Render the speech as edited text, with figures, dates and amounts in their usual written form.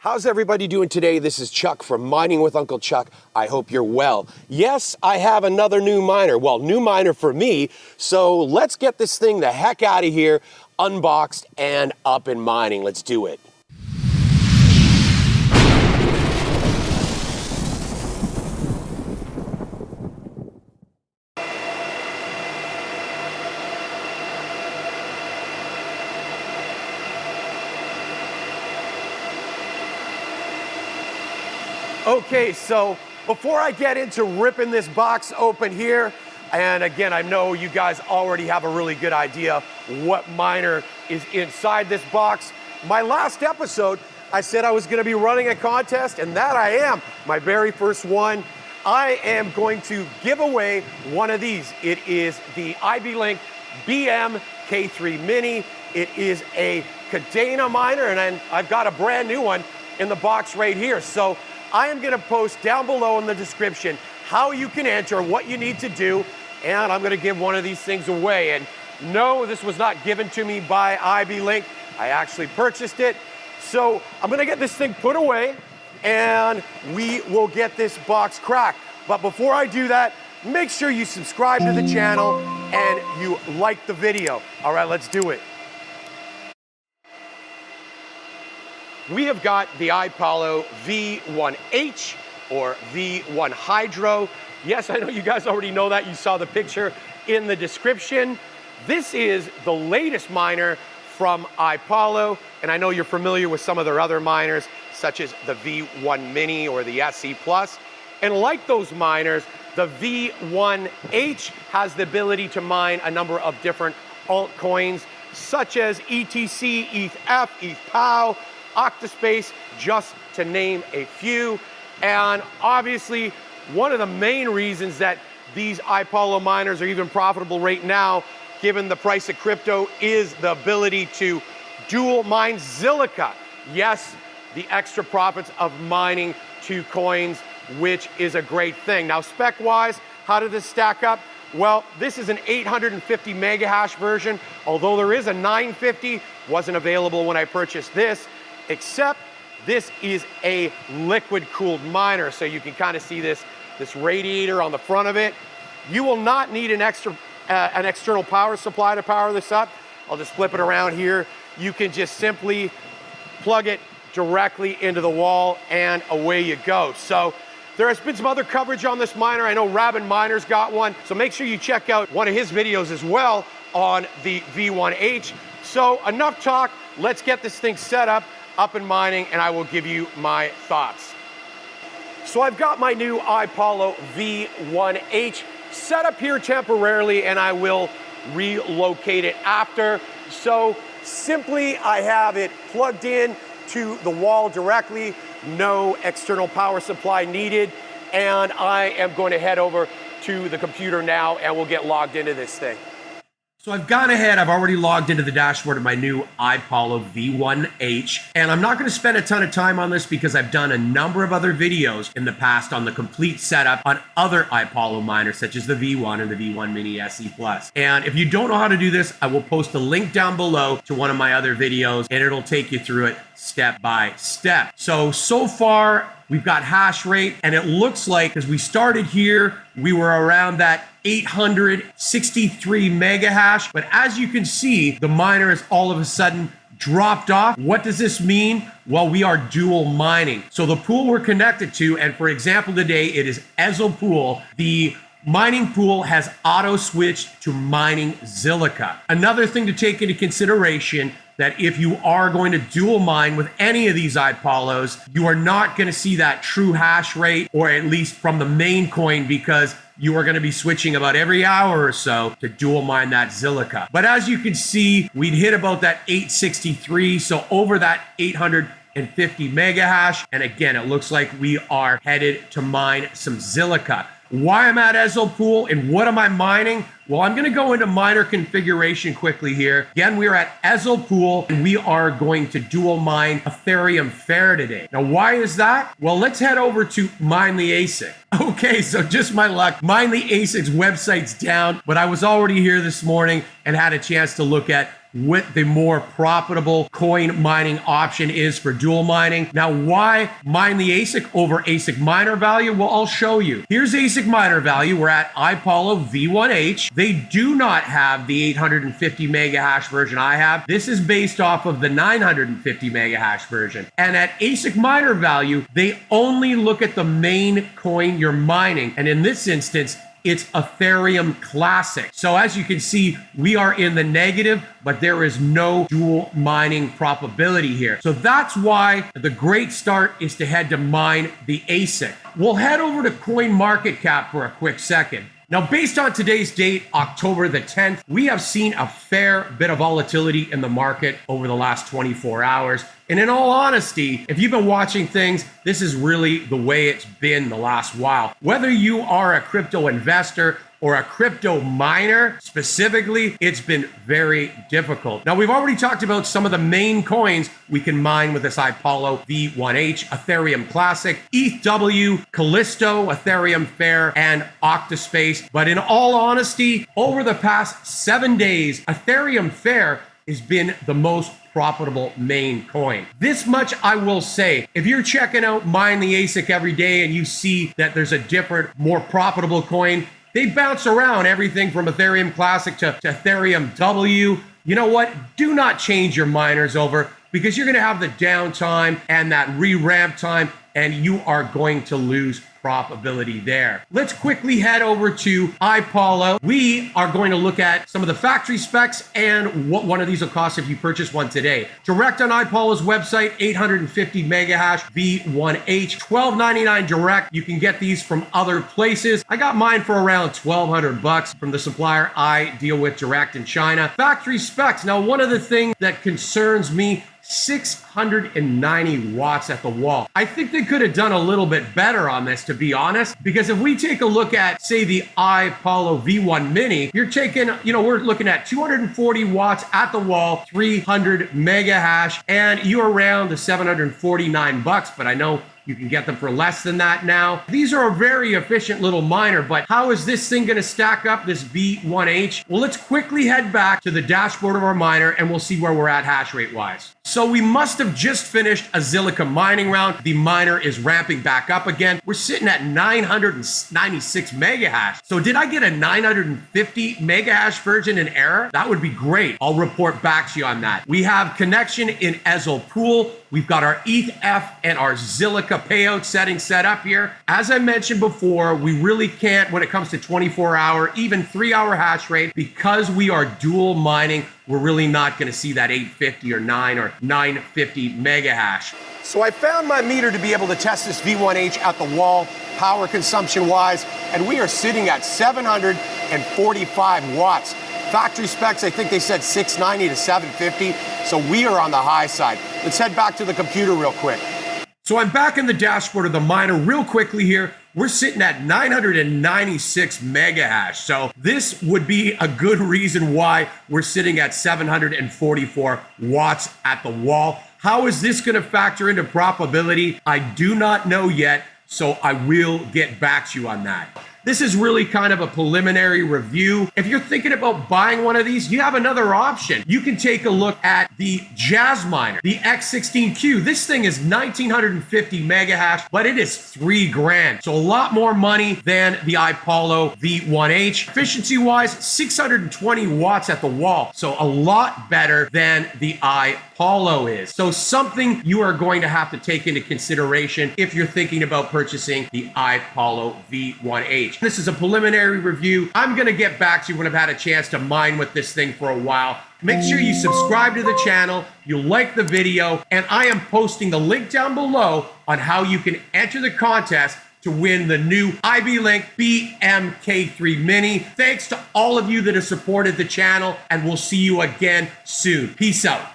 How's everybody doing today? This is Chuck from Mining with Uncle Chuck. I hope you're well. Yes, I have another new miner. Well, new miner for me. So let's get this thing the heck out of here, unboxed and up and mining. Let's do it. Okay, so before I get into ripping this box open here, and again, I know you guys already have a really good idea what miner is inside this box. My last episode, I said I was gonna be running a contest, and that I am. My very first one. I am going to give away one of these. It is the IB-Link BM K3 Mini. It is a Cadena miner, and I've got a brand new one in the box right here. So I am gonna post down below in the description how you can enter, what you need to do, and I'm gonna give one of these things away. And no, this was not given to me by IB-Link. I actually purchased it. So I'm gonna get this thing put away and we will get this box cracked. But before I do that, make sure you subscribe to the channel and you like the video. All right, let's do it. We have got the Ipollo V1H or V1 Hydro. Yes, I know you guys already know that. You saw the picture in the description. This is the latest miner from Ipollo, and I know you're familiar with some of their other miners, such as the V1 Mini or the SE Plus. And like those miners, the V1H has the ability to mine a number of different altcoins, such as ETC, ETH-F, ETH-POW, Octaspace, just to name a few. And obviously, one of the main reasons that these Ipollo miners are even profitable right now, given the price of crypto, is the ability to dual mine Zilliqa. Yes, the extra profits of mining two coins, which is a great thing. Now, spec-wise, how did this stack up? Well, this is an 850 mega hash version, although there is a 950, wasn't available when I purchased this, except this is a liquid-cooled miner, so you can kind of see this radiator on the front of it. You will not need an external power supply to power this up. I'll just flip it around here. You can just simply plug it directly into the wall and away you go. So there has been some other coverage on this miner. I know Rabin Miner's got one, so make sure you check out one of his videos as well on the V1H. So enough talk, let's get this thing set up and mining, and I will give you my thoughts. So I've got my new Ipollo V1H set up here temporarily, and I will relocate it after. So simply, I have it plugged in to the wall directly, no external power supply needed, and I am going to head over to the computer now and we'll get logged into this thing. So I've gone ahead, I've already logged into the dashboard of my new Ipollo V1H, and I'm not going to spend a ton of time on this because I've done a number of other videos in the past on the complete setup on other Ipollo miners, such as the V1 and the V1 Mini SE Plus. And if you don't know how to do this, I will post a link down below to one of my other videos, and it'll take you through it step by step. So far, we've got hash rate, and it looks like, as we started here, we were around that 863 mega hash. But as you can see, the miner has all of a sudden dropped off. What does this mean? Well, we are dual mining. So the pool we're connected to, and for example, today it is Ezo Pool, the mining pool has auto switched to mining Zilliqa. Another thing to take into consideration, that if you are going to dual mine with any of these Ipollos, you are not going to see that true hash rate, or at least from the main coin, because you are going to be switching about every hour or so to dual mine that Zilliqa. But as you can see, we'd hit about that 863, so over that 850 mega hash. And again, it looks like we are headed to mine some Zilliqa. Why I'm at Ezo Pool and what am I mining? Well, I'm gonna go into miner configuration quickly here. Again, we are at Ipollo, and we are going to dual mine Ethereum Fair today. Now, why is that? Well, let's head over to Mine the ASIC. Okay, so just my luck. Mine the ASIC's website's down, but I was already here this morning and had a chance to look at what the more profitable coin mining option is for dual mining. Now, why mine the ASIC over ASIC miner value? Well, I'll show you. Here's ASIC miner value. We're at Ipollo V1H. They do not have the 850 mega hash version I have. This is based off of the 950 mega hash version. And at ASIC miner value, they only look at the main coin you're mining. And in this instance, it's Ethereum Classic. So as you can see, we are in the negative, but there is no dual mining probability here. So that's why the great start is to head to mine the ASIC. We'll head over to CoinMarketCap for a quick second. Now, based on today's date, October the 10th, we have seen a fair bit of volatility in the market over the last 24 hours. And in all honesty, if you've been watching things, this is really the way it's been the last while. Whether you are a crypto investor or a crypto miner specifically, it's been very difficult. Now, we've already talked about some of the main coins we can mine with this Ipollo V1H, Ethereum Classic, ETHW, Callisto, Ethereum Fair, and Octaspace. But in all honesty, over the past 7 days, Ethereum Fair has been the most profitable main coin. This much I will say, if you're checking out Mine the ASIC every day and you see that there's a different, more profitable coin, they bounce around everything from Ethereum Classic to Ethereum W. You know what? Do not change your miners over, because you're going to have the downtime and that re-ramp time, and you are going to lose profitability there. Let's quickly head over to Ipollo. We are going to look at some of the factory specs and what one of these will cost if you purchase one today. Direct on Ipollo's website, 850 mega hash V1H, $12.99 direct. You can get these from other places. I got mine for around $1,200 from the supplier I deal with direct in China. Factory specs. Now, one of the things that concerns me, 690 watts at the wall. I think they could have done a little bit better on this, to be honest, because if we take a look at, say, the Ipollo V1 Mini, you're taking, we're looking at 240 watts at the wall, 300 mega hash, and you're around the $749, but I know you can get them for less than that now. These are a very efficient little miner, but how is this thing gonna stack up, this V1H? Well, let's quickly head back to the dashboard of our miner and we'll see where we're at hash rate wise. So we must have just finished a Zilliqa mining round. The miner is ramping back up again. We're sitting at 996 mega hash. So did I get a 950 mega hash version in error? That would be great. I'll report back to you on that. We have connection in Ipollo. We've got our ETH and our Zilliqa payout settings set up here. As I mentioned before, we really can't, when it comes to 24-hour, even 3-hour hash rate, because we are dual mining, we're really not gonna see that 850 or 950 mega hash. So I found my meter to be able to test this V1H at the wall, power consumption wise, and we are sitting at 745 watts. Factory specs, I think they said 690 to 750, so we are on the high side. Let's head back to the computer real quick. So I'm back in the dashboard of the miner real quickly here. We're sitting at 996 mega hash. So this would be a good reason why we're sitting at 744 watts at the wall. How is this going to factor into probability? I do not know yet, so I will get back to you on that. This is really kind of a preliminary review. If you're thinking about buying one of these, you have another option. You can take a look at the JASMINER, the X16-Q. This thing is 1950 mega hash, but it is $3,000. So a lot more money than the Ipollo V1H. Efficiency-wise, 620 watts at the wall. So a lot better than the Ipollo is. So something you are going to have to take into consideration if you're thinking about purchasing the Ipollo V1H. This is a preliminary review. I'm gonna get back to you when I've had a chance to mine with this thing for a while. Make sure you subscribe to the channel, you like the video, and I am posting the link down below on how you can enter the contest to win the new IB-Link BMK3 Mini. Thanks to all of you that have supported the channel, and we'll see you again soon. Peace out.